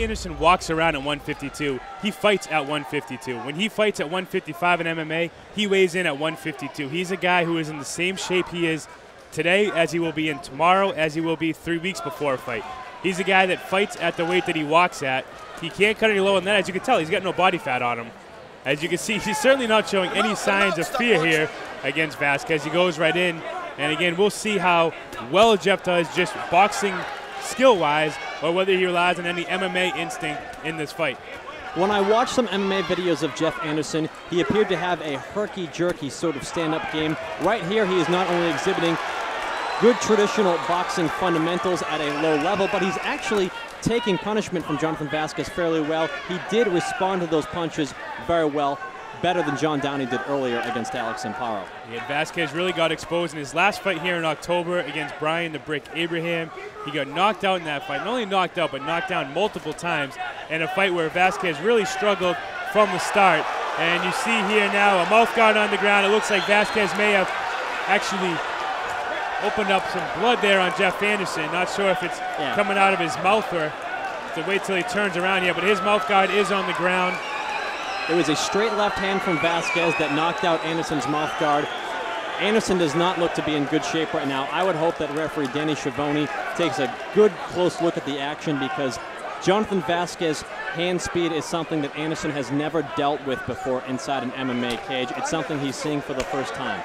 Anderson walks around at 152. He fights at 152. When he fights at 155 in MMA, he weighs in at 152. He's a guy who is in the same shape he is today as he will be in tomorrow, as he will be 3 weeks before a fight. He's a guy that fights at the weight that he walks at. He can't cut any lower than that. As you can tell, he's got no body fat on him. As you can see, he's certainly not showing any signs of fear here against VAZQUEZ. He goes right in. And again, we'll see how well Jeff does just boxing skill-wise, or whether he relies on any MMA instinct in this fight. When I watched some MMA videos of Jeff Anderson, he appeared to have a herky-jerky sort of stand-up game. Right here, he is not only exhibiting good traditional boxing fundamentals at a low level, but he's actually taking punishment from Jonathan VAZQUEZ fairly well. He did respond to those punches very well, better than John Downey did earlier against Alex Amparo. Yeah, VAZQUEZ really got exposed in his last fight here in October against Brian the Brick Abraham. He got knocked out in that fight. Not only knocked out, but knocked down multiple times in a fight where VAZQUEZ really struggled from the start. And you see here now a mouth guard on the ground. It looks like VAZQUEZ may have actually opened up some blood there on Jeff Anderson. Not sure if it's coming out of his mouth or to wait till he turns around here, but his mouth guard is on the ground. It was a straight left hand from VAZQUEZ that knocked out Anderson's mouth guard. Anderson does not look to be in good shape right now. I would hope that referee Danny Schiavone takes a good close look at the action, because Jonathan VAZQUEZ hand speed is something that Anderson has never dealt with before inside an MMA cage. It's something he's seeing for the first time.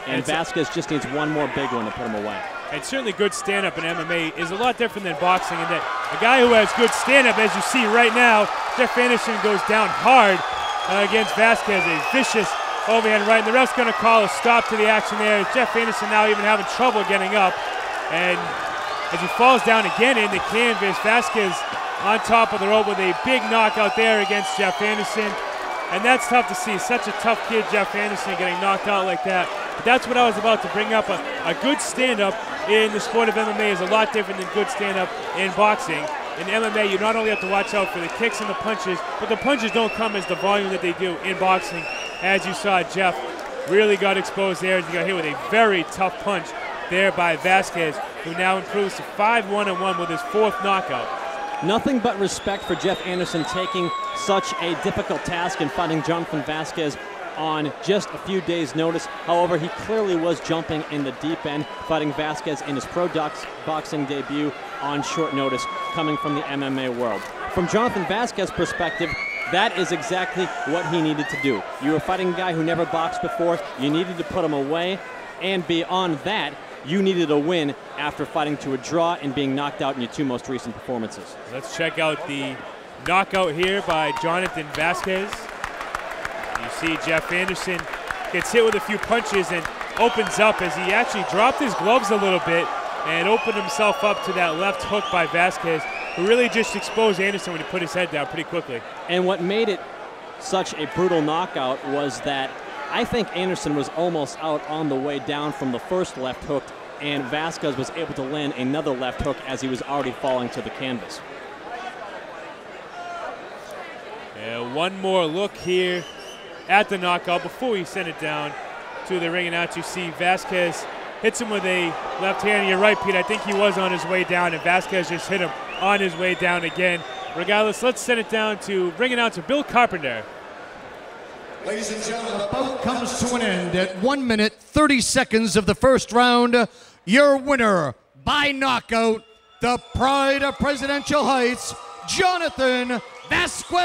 And VAZQUEZ just needs one more big one to put him away. And certainly good stand-up in MMA is a lot different than boxing, in that a guy who has good stand-up, as you see right now, Jeff Anderson goes down hard against VAZQUEZ, a vicious overhand right, and the ref's going to call a stop to the action there. Jeff Anderson now even having trouble getting up, and as he falls down again in the canvas, VAZQUEZ on top of the rope with a big knockout there against Jeff Anderson. And that's tough to see. Such a tough kid, Jeff Anderson, getting knocked out like that. But that's what I was about to bring up. A good stand-up in the sport of MMA is a lot different than good stand-up in boxing. In MMA, you not only have to watch out for the kicks and the punches, but the punches don't come as the volume that they do in boxing. As you saw, Jeff really got exposed there as he got hit with a very tough punch there by VAZQUEZ, who now improves to 5-1-1 with his 4th knockout. Nothing but respect for Jeff Anderson taking such a difficult task in fighting Jonathan VAZQUEZ on just a few days' notice. However, he clearly was jumping in the deep end, fighting VAZQUEZ in his pro boxing debut on short notice, coming from the MMA world. From Jonathan VAZQUEZ's perspective, that is exactly what he needed to do. You were fighting a guy who never boxed before. You needed to put him away, and beyond that, you needed a win after fighting to a draw and being knocked out in your 2 most recent performances. Let's check out the knockout here by Jonathan VAZQUEZ. You see Jeff Anderson gets hit with a few punches and opens up as he actually dropped his gloves a little bit and opened himself up to that left hook by VAZQUEZ, who really just exposed Anderson when he put his head down pretty quickly. And what made it such a brutal knockout was that I think Anderson was almost out on the way down from the first left hook, and VAZQUEZ was able to land another left hook as he was already falling to the canvas. Yeah, one more look here at the knockout before we send it down to the ring. And out you see VAZQUEZ hits him with a left hand. You're right, Pete, I think he was on his way down, and VAZQUEZ just hit him on his way down again. Regardless, let's send it down to ring announcer Bill Carpenter. Ladies and gentlemen, the bout comes to an end at 1 minute 30 seconds of the first round. Your winner by knockout, the pride of Presidential Heights, Jonathan VAZQUEZ.